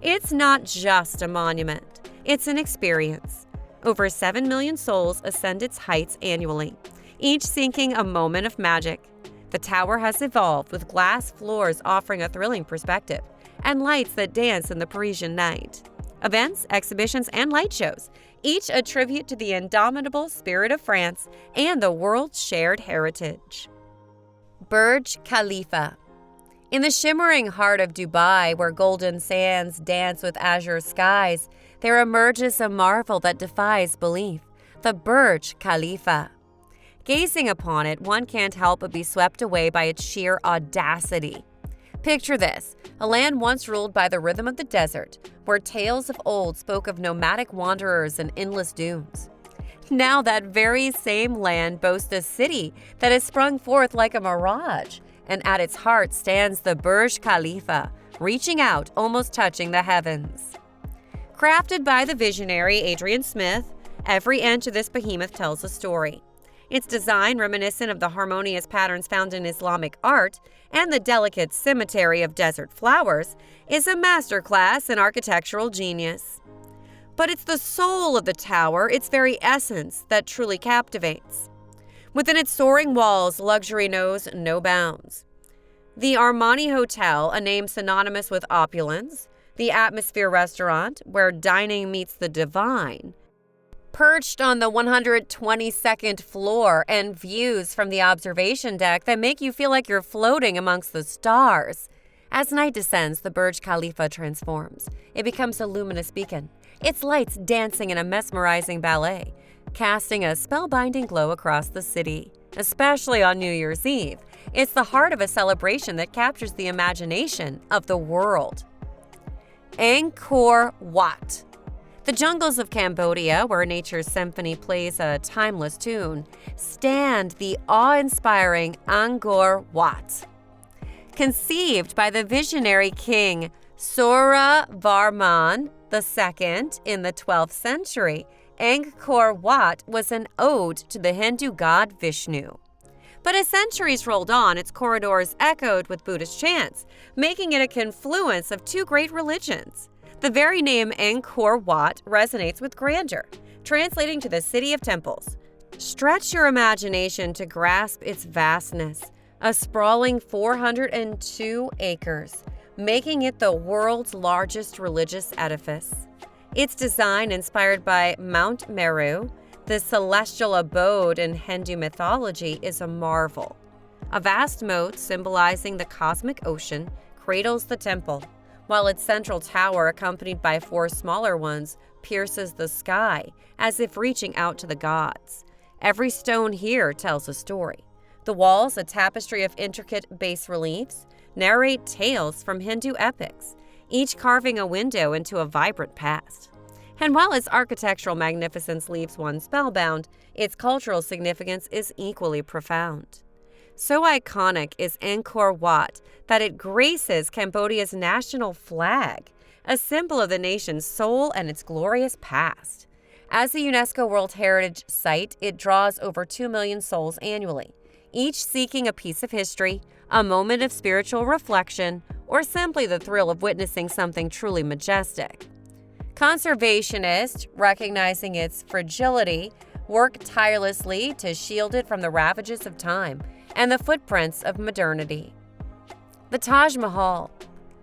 It's not just a monument, it's an experience. Over 7 million souls ascend its heights annually, each seeking a moment of magic. The tower has evolved with glass floors offering a thrilling perspective and lights that dance in the Parisian night. Events, exhibitions, and light shows, each a tribute to the indomitable spirit of France and the world's shared heritage. Burj Khalifa. In the shimmering heart of Dubai, where golden sands dance with azure skies, there emerges a marvel that defies belief, the Burj Khalifa. Gazing upon it, one can't help but be swept away by its sheer audacity. Picture this, a land once ruled by the rhythm of the desert, where tales of old spoke of nomadic wanderers and endless dunes. Now that very same land boasts a city that has sprung forth like a mirage, and at its heart stands the Burj Khalifa, reaching out, almost touching the heavens. Crafted by the visionary Adrian Smith, every inch of this behemoth tells a story. Its design, reminiscent of the harmonious patterns found in Islamic art and the delicate symmetry of desert flowers, is a masterclass in architectural genius. But it's the soul of the tower, its very essence, that truly captivates. Within its soaring walls, luxury knows no bounds. The Armani Hotel, a name synonymous with opulence, the Atmosphere Restaurant, where dining meets the divine, perched on the 122nd floor, and views from the observation deck that make you feel like you're floating amongst the stars. As night descends, the Burj Khalifa transforms. It becomes a luminous beacon, its lights dancing in a mesmerizing ballet, casting a spellbinding glow across the city. Especially on New Year's Eve, it's the heart of a celebration that captures the imagination of the world. Angkor Wat. The jungles of Cambodia, where nature's symphony plays a timeless tune, stand the awe-inspiring Angkor Wat. Conceived by the visionary king Suryavarman II in the 12th century, Angkor Wat was an ode to the Hindu god Vishnu. But as centuries rolled on, its corridors echoed with Buddhist chants, making it a confluence of two great religions. The very name Angkor Wat resonates with grandeur, translating to the city of temples. Stretch your imagination to grasp its vastness, a sprawling 402 acres, making it the world's largest religious edifice. Its design, inspired by Mount Meru, the celestial abode in Hindu mythology, is a marvel. A vast moat symbolizing the cosmic ocean cradles the temple, while its central tower, accompanied by 4 smaller ones, pierces the sky, as if reaching out to the gods. Every stone here tells a story. The walls, a tapestry of intricate bas-reliefs, narrate tales from Hindu epics, each carving a window into a vibrant past. And while its architectural magnificence leaves one spellbound, its cultural significance is equally profound. So iconic is Angkor Wat that it graces Cambodia's national flag, a symbol of the nation's soul and its glorious past. As a UNESCO World Heritage Site, it draws over 2 million souls annually, each seeking a piece of history, a moment of spiritual reflection, or simply the thrill of witnessing something truly majestic. Conservationists, recognizing its fragility, work tirelessly to shield it from the ravages of time and the footprints of modernity. The Taj Mahal,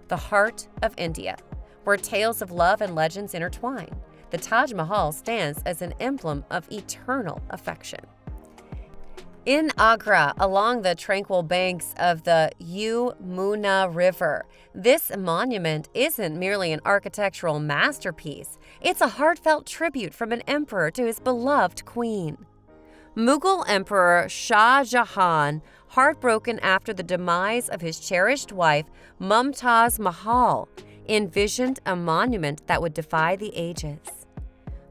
the heart of India, where tales of love and legends intertwine. The Taj Mahal stands as an emblem of eternal affection. In Agra, along the tranquil banks of the Yamuna River, this monument isn't merely an architectural masterpiece, it's a heartfelt tribute from an emperor to his beloved queen. Mughal Emperor Shah Jahan, heartbroken after the demise of his cherished wife Mumtaz Mahal, envisioned a monument that would defy the ages.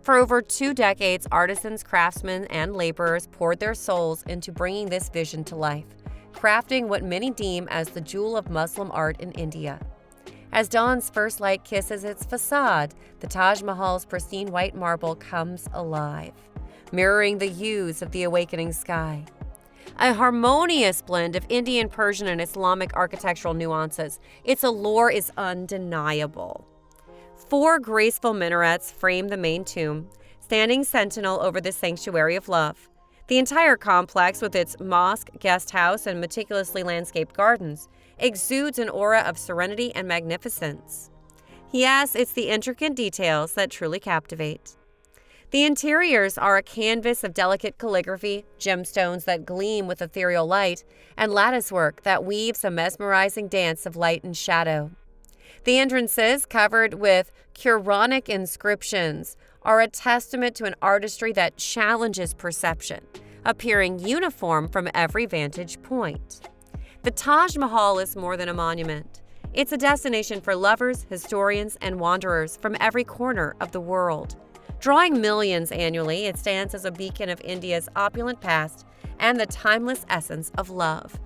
For over 2 decades, artisans, craftsmen, and laborers poured their souls into bringing this vision to life, crafting what many deem as the jewel of Muslim art in India. As dawn's first light kisses its facade, the Taj Mahal's pristine white marble comes alive, mirroring the hues of the awakening sky. A harmonious blend of Indian, Persian, and Islamic architectural nuances, its allure is undeniable. 4 graceful minarets frame the main tomb, standing sentinel over the sanctuary of love. The entire complex, with its mosque, guest house, and meticulously landscaped gardens, exudes an aura of serenity and magnificence. Yes, it's the intricate details that truly captivate. The interiors are a canvas of delicate calligraphy, gemstones that gleam with ethereal light, and latticework that weaves a mesmerizing dance of light and shadow. The entrances, covered with Quranic inscriptions, are a testament to an artistry that challenges perception, appearing uniform from every vantage point. The Taj Mahal is more than a monument. It's a destination for lovers, historians, and wanderers from every corner of the world. Drawing millions annually, it stands as a beacon of India's opulent past and the timeless essence of love.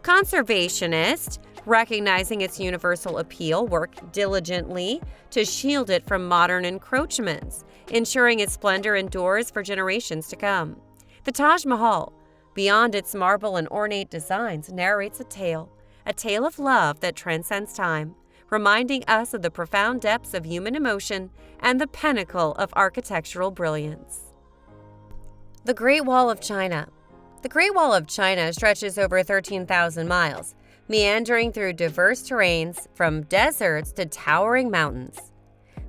Conservationists, recognizing its universal appeal, work diligently to shield it from modern encroachments, ensuring its splendor endures for generations to come. The Taj Mahal, beyond its marble and ornate designs, narrates a tale of love that transcends time, reminding us of the profound depths of human emotion and the pinnacle of architectural brilliance. The Great Wall of China. The Great Wall of China stretches over 13,000 miles, meandering through diverse terrains from deserts to towering mountains.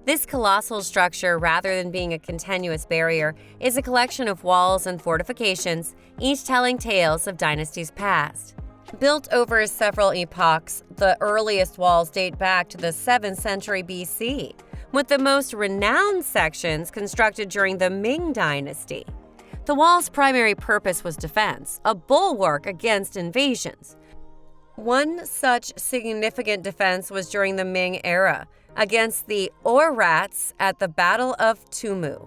This colossal structure, rather than being a continuous barrier, is a collection of walls and fortifications, each telling tales of dynasties past. Built over several epochs, the earliest walls date back to the 7th century BC, with the most renowned sections constructed during the Ming Dynasty. The wall's primary purpose was defense, a bulwark against invasions. One such significant defense was during the Ming era, against the Oirats at the Battle of Tumu.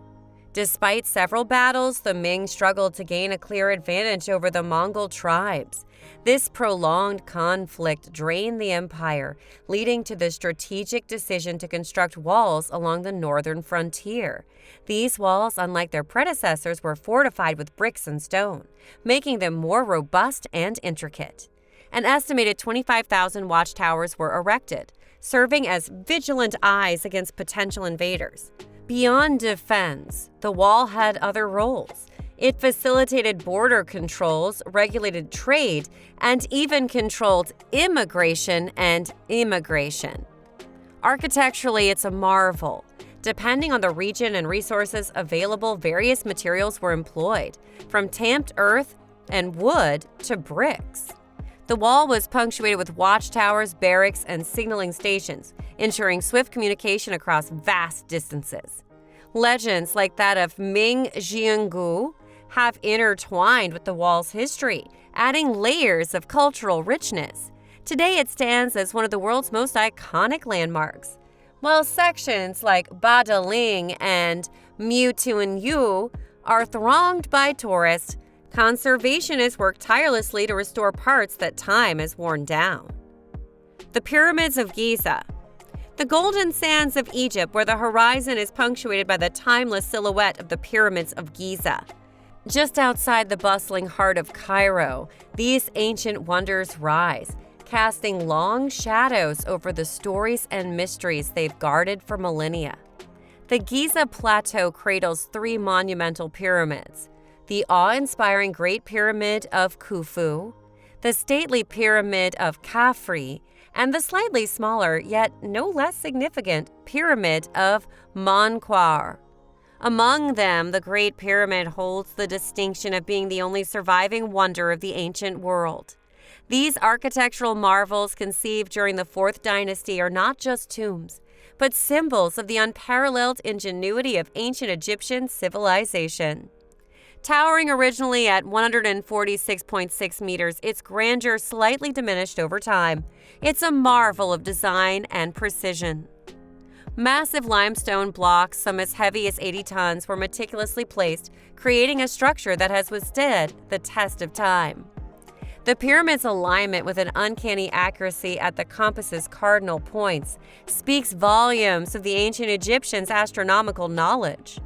Despite several battles, the Ming struggled to gain a clear advantage over the Mongol tribes. This prolonged conflict drained the empire, leading to the strategic decision to construct walls along the northern frontier. These walls, unlike their predecessors, were fortified with bricks and stone, making them more robust and intricate. An estimated 25,000 watchtowers were erected, serving as vigilant eyes against potential invaders. Beyond defense, the wall had other roles. It facilitated border controls, regulated trade, and even controlled immigration and immigration. Architecturally, it's a marvel. Depending on the region and resources available, various materials were employed, from tamped earth and wood to bricks. The wall was punctuated with watchtowers, barracks, and signaling stations, ensuring swift communication across vast distances. Legends like that of Ming Jiangu have intertwined with the wall's history, adding layers of cultural richness. Today, it stands as one of the world's most iconic landmarks. While sections like Badaling and Mutuanyu are thronged by tourists, conservationists work tirelessly to restore parts that time has worn down. The Pyramids of Giza. The golden sands of Egypt, where the horizon is punctuated by the timeless silhouette of the Pyramids of Giza. Just outside the bustling heart of Cairo, these ancient wonders rise, casting long shadows over the stories and mysteries they've guarded for millennia. The Giza Plateau cradles 3 monumental pyramids: the awe-inspiring Great Pyramid of Khufu, the stately Pyramid of Khafre, and the slightly smaller, yet no less significant, Pyramid of Menkaure. Among them, the Great Pyramid holds the distinction of being the only surviving wonder of the ancient world. These architectural marvels conceived during the 4th Dynasty are not just tombs, but symbols of the unparalleled ingenuity of ancient Egyptian civilization. Towering originally at 146.6 meters, its grandeur slightly diminished over time. It's a marvel of design and precision. Massive limestone blocks, some as heavy as 80 tons, were meticulously placed, creating a structure that has withstood the test of time. The pyramid's alignment with an uncanny accuracy at the compass's cardinal points speaks volumes of the ancient Egyptians' astronomical knowledge.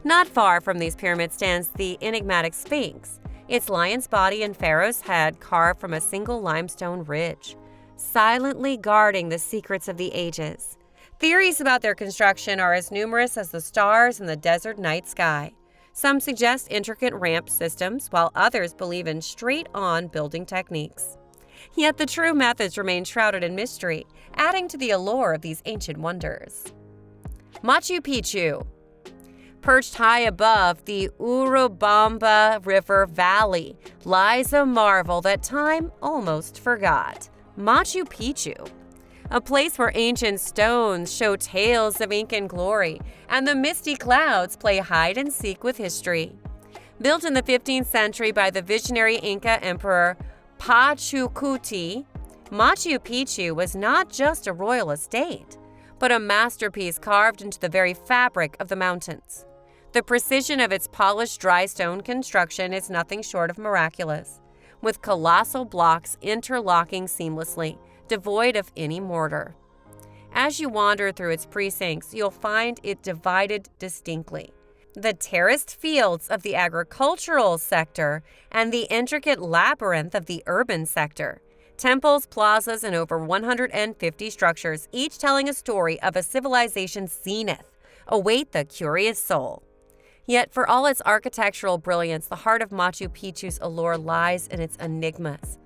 Not far from these pyramids stands the enigmatic Sphinx. its lion's body and pharaoh's head carved from a single limestone ridge, silently guarding the secrets of the ages. Theories about their construction are as numerous as the stars in the desert night sky. Some suggest intricate ramp systems, while others believe in straight-on building techniques. Yet the true methods remain shrouded in mystery, adding to the allure of these ancient wonders. Machu Picchu. Perched high above the Urubamba River Valley lies a marvel that time almost forgot. Machu Picchu, a place where ancient stones show tales of Incan glory and the misty clouds play hide-and-seek with history. Built in the 15th century by the visionary Inca Emperor Pachacuti, Machu Picchu was not just a royal estate, but a masterpiece carved into the very fabric of the mountains. The precision of its polished dry stone construction is nothing short of miraculous, with colossal blocks interlocking seamlessly, devoid of any mortar. As you wander through its precincts, you'll find it divided distinctly. The terraced fields of the agricultural sector and the intricate labyrinth of the urban sector. Temples, plazas, and over 150 structures, each telling a story of a civilization's zenith, await the curious soul. Yet, for all its architectural brilliance, the heart of Machu Picchu's allure lies in its enigmas.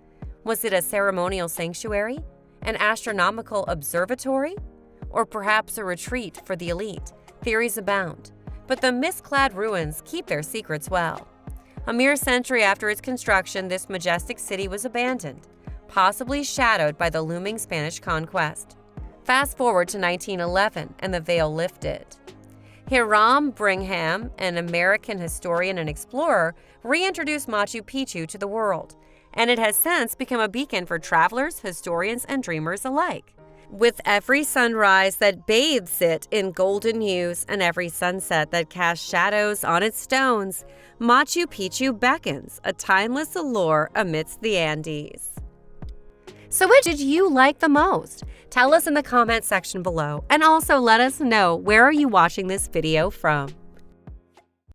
Was it a ceremonial sanctuary? An astronomical observatory? Or perhaps a retreat for the elite? Theories abound, but the mist-clad ruins keep their secrets well. A mere century after its construction, this majestic city was abandoned, possibly shadowed by the looming Spanish conquest. Fast forward to 1911, and the veil lifted. Hiram Brigham, an American historian and explorer, reintroduced Machu Picchu to the world, and it has since become a beacon for travelers, historians, and dreamers alike. With every sunrise that bathes it in golden hues and every sunset that casts shadows on its stones, Machu Picchu beckons, a timeless allure amidst the Andes. So which did you like the most? Tell us in the comment section below, and also let us know where are you watching this video from.